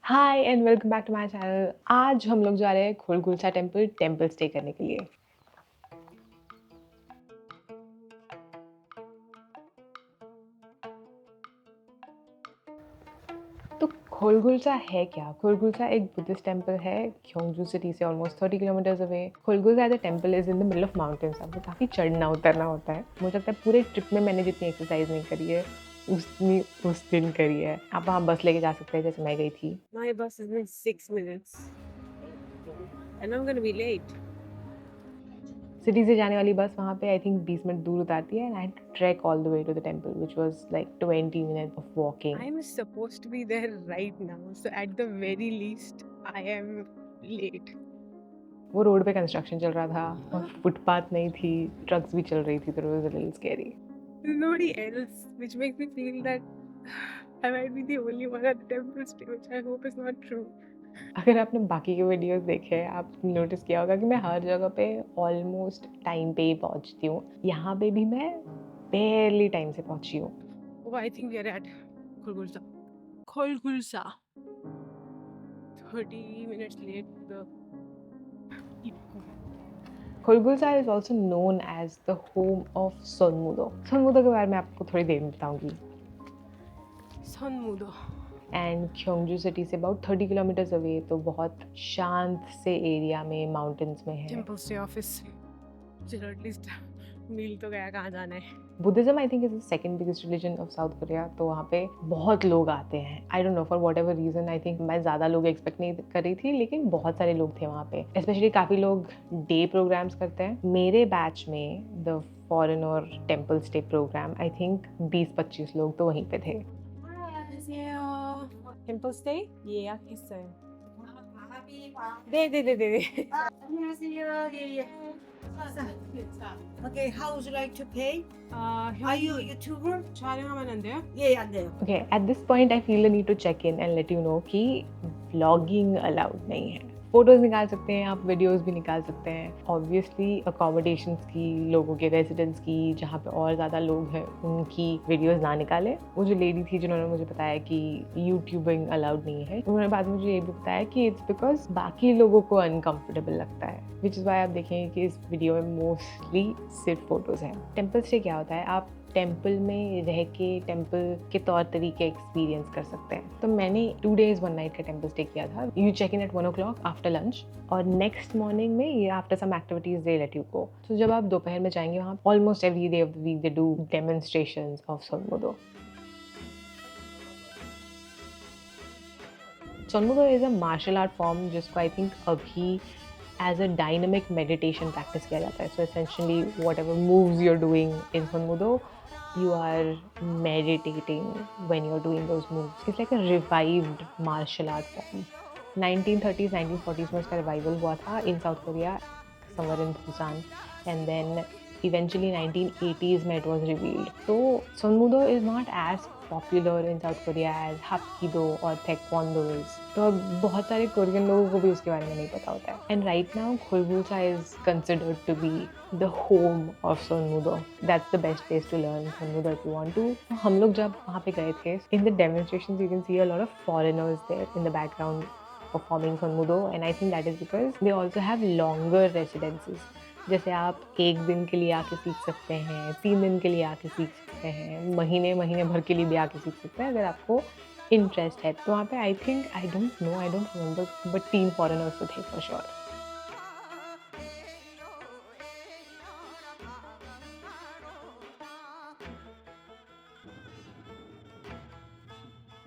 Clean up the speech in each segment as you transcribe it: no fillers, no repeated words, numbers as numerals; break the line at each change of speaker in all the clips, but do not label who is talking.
Hi and welcome back to my channel. आज हम लोग जा रहे हैं खोलगुलसा टेम्पल स्टे करने के लिए। तो खोलगुलसा है क्या? खोलगुलसा एक बुद्धिस्ट टेम्पल है क्योंगजू सिटी से almost 30 kilometres away. Golgulsa as a temple is in the middle of mountains. आपको काफ़ी चढ़ना उतरना होता है। मुझे लगता है पूरे ट्रिप में मैंने जितनी एक्सरसाइज नहीं करी है उतनी उस दिन करी है। आप वहाँ बस लेके जा सकते हैं जैसे मैं गई थी।
My bus is in 6 minutes and I'm gonna be late.
City से जाने वाली बस वहाँ पे आई थिंक 20 मिनट दूर उतारती है and I trek all the way to the temple which was like 20 minutes of walking.
I'm supposed to be there right now, so at the very least, I am late.
वो road पे construction चल रहा था और footpath नहीं थी, trucks भी चल रही थी, तो it was a little scary.
There's nobody else, which makes me feel that I might be the only one at the temple stay, which I hope is not true.
अगर आपने बाकी के वीडियोस देखे हैं, आप नोटिस किया होगा कि मैं हर जगह पे ऑलमोस्ट टाइम पे ही पहुंचती हूँ। यहाँ पे भी मैं बेयरली टाइम से पहुंची हूँ।
Oh, I think we are at Kholgulsa. Kholgulsa. 30 minutes late. The
Golgulsa is also known as the home of Sunmudo. Sunmudo के बारे में आपको थोड़ी देर में बताऊंगी।
Sunmudo.
एंड क्योंगजू सिटी से अबाउट 30 किलोमीटर्स अवे, तो बहुत शांत से एरिया में माउंटेन्स में है।
Temple stay office. चलो at least मिल तो गया कहाँ जाना है।
Buddhism I think is the second biggest religion of South Korea, तो वहाँ पे बहुत लोग आते हैं। I don't know for whatever reason. I think मैं ज़्यादा लोग एक्सपेक्ट नहीं कर रही थी, लेकिन बहुत सारे लोग थे वहाँ पे। स्पेशली काफ़ी लोग डे प्रोग्राम्स करते हैं। मेरे बैच में द फॉरेन और temple stay program I think 20-25 लोग तो वहीं पे थे।
안녕하세요. 템플 스테이 예약했어요. 네네네네.
안녕하세요. 예, 예. Okay, how would you like to pay? Are you a YouTuber?
촬영하면 안 돼요?
예, 안 돼요.
Okay, at this point I feel the need to check in and let you know कि vlogging allowed नहीं है। Photos निकाल सकते हैं आप, वीडियोस भी निकाल सकते हैं। ऑब्वियसली अकोमोडेशंस की, लोगों के रेजिडेंस की, जहाँ पे और ज़्यादा लोग हैं उनकी वीडियोस ना निकालें। वो जो लेडी थी जिन्होंने मुझे बताया कि यूट्यूबिंग अलाउड नहीं है, उन्होंने बाद में मुझे ये भी बताया कि इट्स बिकॉज बाकी लोगों को अनकम्फर्टेबल लगता है, विच इज़ वाई आप देखेंगे कि इस वीडियो में मोस्टली सिर्फ फोटोज़ हैं। टेम्पल स्टे क्या होता है? आप टेम्पल में रह के टेम्पल के तौर तरीके एक्सपीरियंस कर सकते हैं। तो मैंने 2 days 1 night का टेम्पल स्टे किया था। You check in at 1 o'clock after lunch और नेक्स्ट मॉर्निंग में ये after some activities they let you go. तो जब आप दोपहर में जाएंगे वहाँ almost every day of the week they do demonstrations of Sunmudo. Sunmudo is a martial art form जिसको आई थिंक अभी as a dynamic meditation practice किया जाता है। So essentially whatever moves you are doing in Sunmudo, you are meditating when you're doing those moves. It's like a revived martial art form. 1930s 1940s में उसका revival हुआ था in South Korea, somewhere in Busan, and then eventually 1980s में it was revealed. So Sonmudo is not as popular in South Korea as Hapkido or Taekwondo is. तो अब बहुत सारे Korean लोगों को भी उसके बारे में नहीं पता होता है। And right now Khulgulsa is considered to be the home of Sonmudo. That's the best place to learn Sonmudo if you want to. हम लोग जब वहाँ पे गए थे, in the demonstrations you can see a lot of foreigners there in the background performing Sonmudo, and I think that is because they also have longer residences. जैसे आप 1 दिन के लिए आके सीख सकते हैं, 3 दिन के लिए आके सीख सकते हैं, महीने महीने भर के लिए भी आके सीख सकते हैं अगर आपको इंटरेस्ट है। तो वहाँ पे I think I don't no, I don't remember, but 3 foreigners तो थे फॉर श्योर।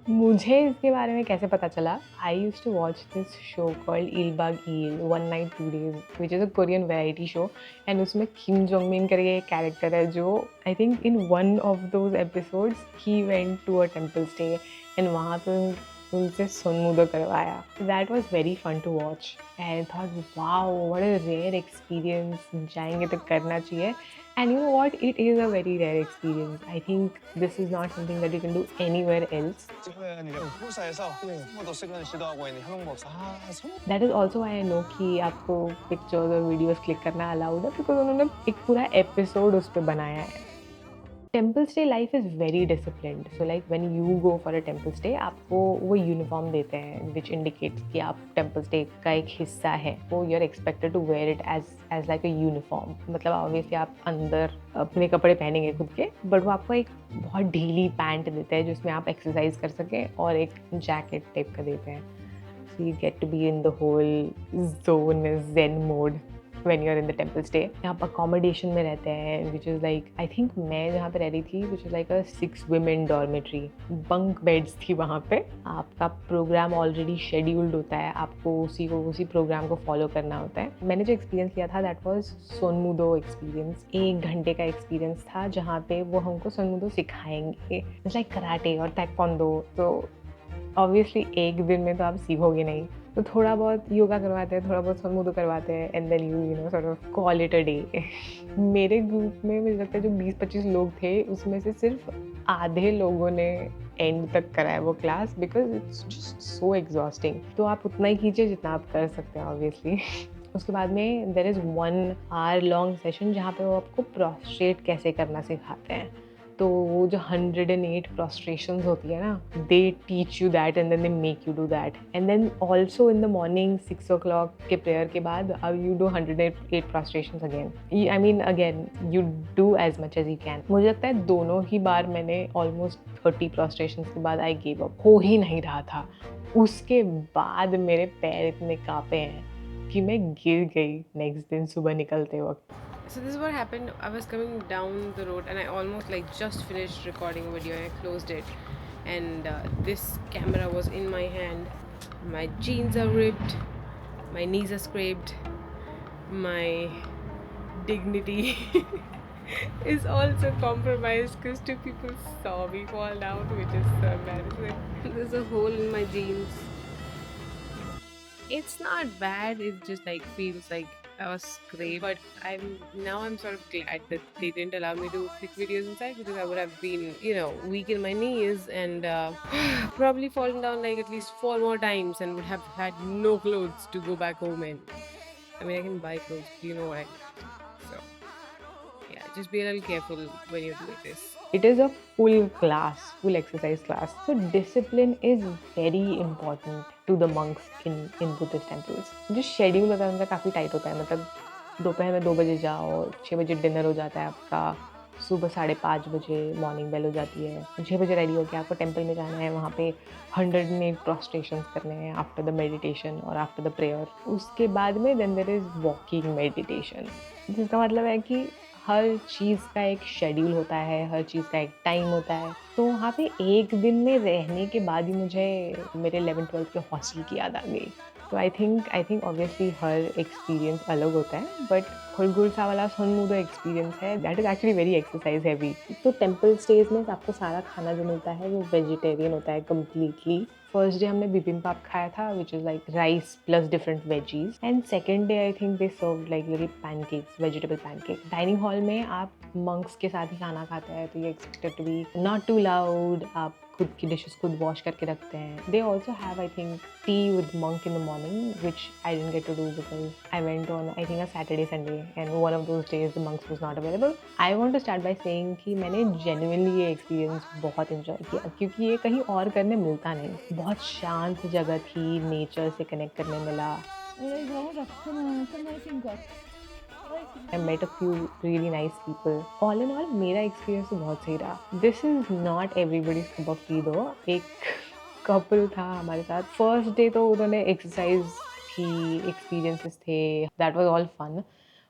मुझे इसके बारे में कैसे पता चला? I used to watch this show called Ilbak Il 1 Night 2 Days, which is a Korean variety show, and उसमें किम जोंग मिन करके एक कैरेक्टर है जो I think in one of those episodes he went to a temple stay and वहाँ पे उनसे Sunmudo करवाया। That was very fun to watch and thought wow what a rare experience, जाएंगे तो करना चाहिए। And you know what? It is a very rare experience. I think this is not something that you can do anywhere else.
회사에서 손모도 시그널 시도하고 있는 현웅 목사.
That is also why I know कि आपको pictures और videos click करना allowed है, because उन्होंने एक पूरा episode उस पे बनाया है। Temple stay life is very disciplined. So like when you go for a temple stay, आपको वो यूनिफॉर्म देते हैं विच इंडिकेट्स कि आप टेम्पल स्टे का एक हिस्सा है. वो you are expected to wear it as like a uniform. मतलब ऑब्वियसली आप अंदर अपने कपड़े पहनेंगे खुद के, बट वो आपको एक बहुत ढीली पैंट देते हैं जिसमें आप एक्सरसाइज कर सकें, और एक जैकेट टाइप का देते हैं. So you get to be in the whole zone with Zen mode when you're in the temple stay. आप accommodation में रहते हैं, which is like, I think मैं जहाँ पे रह रही थी, which is like a 6 women dormitory. Bunk beds थी वहाँ पे. आपका प्रोग्राम ऑलरेडी शेड्यूल्ड होता है, आपको उसी प्रोग्राम को फॉलो करना होता है. मैंने जो एक्सपीरियंस लिया था दैट वाज सोनमुदो एक्सपीरियंस. 1 घंटे का एक्सपीरियंस था जहाँ पे वो हमको सोनमुदो सिखाएंगे. इट्स लाइक कराटे और ताइक्वांडो. तो ऑब्वियसली एक दिन में तो आप सीखोगे नहीं, तो थोड़ा बहुत योगा करवाते हैं, थोड़ा बहुत सोनमुदो करवाते हैं, and then you know sort of call it a day. मेरे ग्रुप में मुझे लगता है जो 20-25 लोग थे, उसमें से सिर्फ आधे लोगों ने एंड तक कराया वो class, because it's just so exhausting. तो आप उतना ही कीजिए जितना आप कर सकते हैं ऑब्वियसली. उसके बाद में there is 1 hour long session जहाँ पे वो आपको प्रोस्ट्रेट कैसे करना सिखाते हैं. तो वो जो 108 prostrations होती है ना, they teach you that and then they make you do that. And then also in the morning 6 o'clock के prayer के बाद you do 108 prostrations again. I mean again you do as much as you can. मुझे लगता है दोनों ही बार मैंने almost 30 prostrations के बाद I gave up. हो ही नहीं रहा था. उसके बाद मेरे पैर इतने कांपे हैं कि मैं गिर गई नेक्स्ट दिन सुबह निकलते वक्त.
So this is what happened. I was coming down the road and I almost like just finished recording a video and I closed it, and this camera was in my hand. My jeans are ripped, my knees are scraped, my dignity is also compromised because 2 people saw me fall down, which is so embarrassing. There's a hole in my jeans. It's not bad, it just like feels like I was scraped, but I'm sort of glad that they didn't allow me to click videos inside, because I would have been, weak in my knees and probably fallen down like at least 4 more times and would have had no clothes to go back home in. I mean, I can buy clothes, but you know what I mean. So yeah, just be a little careful when you're doing this.
It is a full class, full exercise class. So discipline is very important to the monks in Buddhist temples. जो schedule होता है उनका काफ़ी tight होता है. मतलब दोपहर में 2 बजे जाओ, 6 बजे डिनर हो जाता है आपका, सुबह 5:30 बजे मॉर्निंग बेल हो जाती है, 6 बजे रेडी होकर आपको टेम्पल में जाना है. वहाँ पे 108 प्रोस्ट्रेशंस करने हैं आफ्टर द मेडिटेशन और आफ्टर द प्रेयर. उसके बाद में then there is walking meditation, जिसका मतलब है कि हर चीज़ का एक शेड्यूल होता है, हर चीज़ का एक टाइम होता है. तो वहाँ पे एक दिन में रहने के बाद ही मुझे मेरे 11th-12th के हॉस्टल की याद आ गई. तो I think obviously her experience अलग होता है, बट खुलगुलसा वाला सोनमुदो एक्सपीरियंस है that is actually very exercise heavy. तो टेम्पल स्टेज में आपको सारा खाना जो मिलता है वो वेजिटेरियन होता है कम्प्लीटली. फर्स्ट डे हमने बिबिम्बाप खाया था, which is like rice plus different veggies, and second day I think they serve like little pancakes, vegetable pancake. Dining hall में आप मंक्स के साथ ही खाना खाते हैं, तो ये expected to be not too loud. आप खुद की डिशेस खुद वॉश करके रखते हैं. They also have I think tea with monk in the morning, which I didn't get to do because I went on I think a Saturday Sunday and one of those days the monks was not available. I want to start by saying कि मैंने genuinely ये experience बहुत enjoy किया, क्योंकि ये कहीं और करने मिलता नहीं. बहुत शांत जगह थी, नेचर से कनेक्ट करने मिला. I met a few really nice people. All in all, मेरा एक्सपीरियंस तो बहुत सही रहा. This is not everybody's cup of tea though. एक कपल था हमारे साथ. फर्स्ट डे तो उन्होंने एक्सरसाइज थी, एक्सपीरियंसेस थे, that was all fun.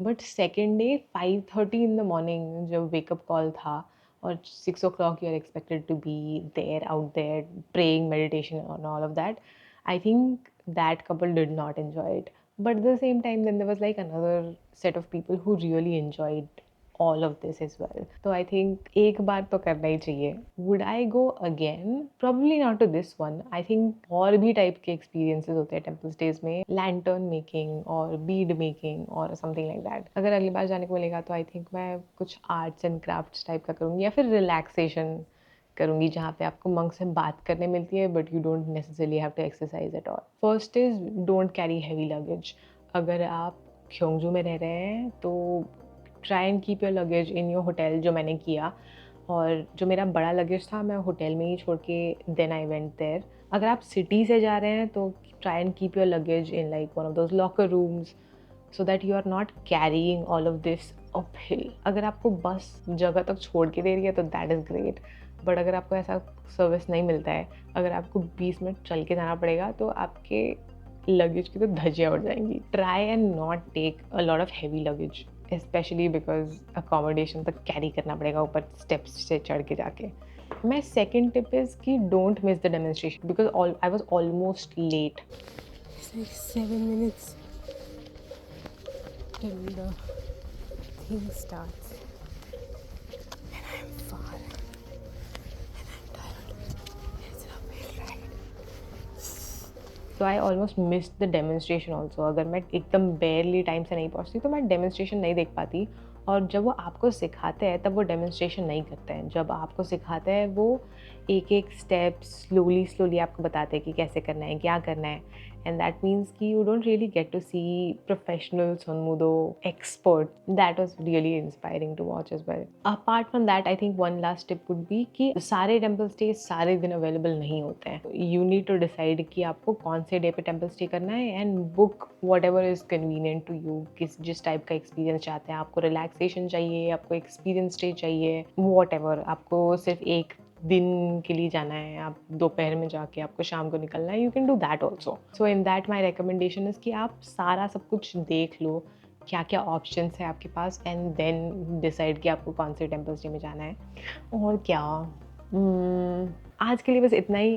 But second day 5:30 in the morning जब वेकअप कॉल था, और 6 o'clock you are expected to be there, out there, praying, meditation and all of that. I think that couple did not enjoy it. But at the same time, then there was like another set of people who really enjoyed all of this as well. So I think एक बार तो करना ही चाहिए. Would I go again? Probably not to this one. I think और भी type के experiences होते हैं temple stage में, lantern making और bead making और something like that. अगर अगली बार जाने को मिलेगा तो I think मैं कुछ arts and crafts टाइप का करूँगी, या फिर relaxation करूँगी जहाँ पे आपको मंक से बात करने मिलती है, but you don't necessarily have to exercise at all. First is don't carry heavy luggage. अगर आप क्योंगजू में रह रहे हैं तो try and keep your luggage in your hotel, जो मैंने किया. और जो मेरा बड़ा लगेज था मैं होटल में ही छोड़ के देन आई वेंट देयर. अगर आप सिटी से जा रहे हैं तो try and keep your luggage in like one of those locker rooms so that you are not carrying all of this uphill. अगर आपको बस जगह तक छोड़ के दे रही है तो that is great. बट अगर आपको ऐसा सर्विस नहीं मिलता है, अगर आपको 20 मिनट चल के जाना पड़ेगा तो आपके लगेज की तो धज्जियाँ उड़ जाएंगी. Try and not take a lot of heavy luggage, specially because accommodation तक कैरी करना पड़ेगा ऊपर स्टेप्स से चढ़ के जाके. My second tip is कि don't miss the demonstration because I was almost late.
It's like 7 minutes till the thing starts, and I'm far, and I'm tired. It's an uphill ride.
So I almost missed the demonstration also. अगर मैं एकदम barely time से नहीं पहुँचती तो मैं demonstration नहीं देख पाती. और जब वो आपको सिखाते हैं तब वो डेमोन्स्ट्रेशन नहीं करते हैं. जब आपको सिखाते हैं वो एक एक स्टेप स्लोली आपको बताते हैं कि कैसे करना है, क्या करना है. एंड दैट मीन्स कि you don't really get to see professional Sunmudo expert. That was really inspiring to watch as well. Apart from that I think one last tip would be कि सारे टेम्पल स्टे सारे दिन available नहीं होते हैं. You need to decide कि आपको कौन से डे पे टेम्पल स्टे करना है and book whatever is convenient to you. जिस टाइप का एक्सपीरियंस चाहते हैं, आपको रिलैक्सेशन चाहिए, आपको एक्सपीरियंस स्टे चाहिए, वॉट एवर. आपको सिर्फ एक दिन के लिए जाना है, आप दोपहर में जाके आपको शाम को निकलना है, you can do that also. So in that my recommendation is कि आप सारा सब कुछ देख लो, क्या क्या ऑप्शंस है आपके पास, एंड देन डिसाइड कि आपको कौन से टेम्पल स्टे में जाना है. और क्या आज के लिए बस इतना ही.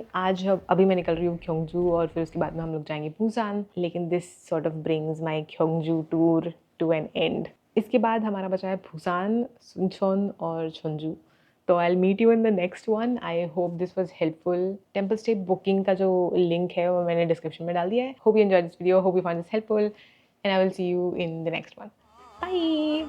अभी मैं निकल रही हूँ क्योंगजू और फिर उसके बाद में हम लोग जाएंगे बुसान. लेकिन this sort of brings my Gyeongju tour to an end. इसके बाद हमारा बचा है बुसान, सुनचोन और चोंजू. तो I will meet you in the next one. I hope this was helpful. Temple stay booking का जो लिंक है वो मैंने डिस्क्रिप्शन में डाल दिया है. Hope you enjoy this video, hope you find this helpful, and I will see you in the next one. Bye.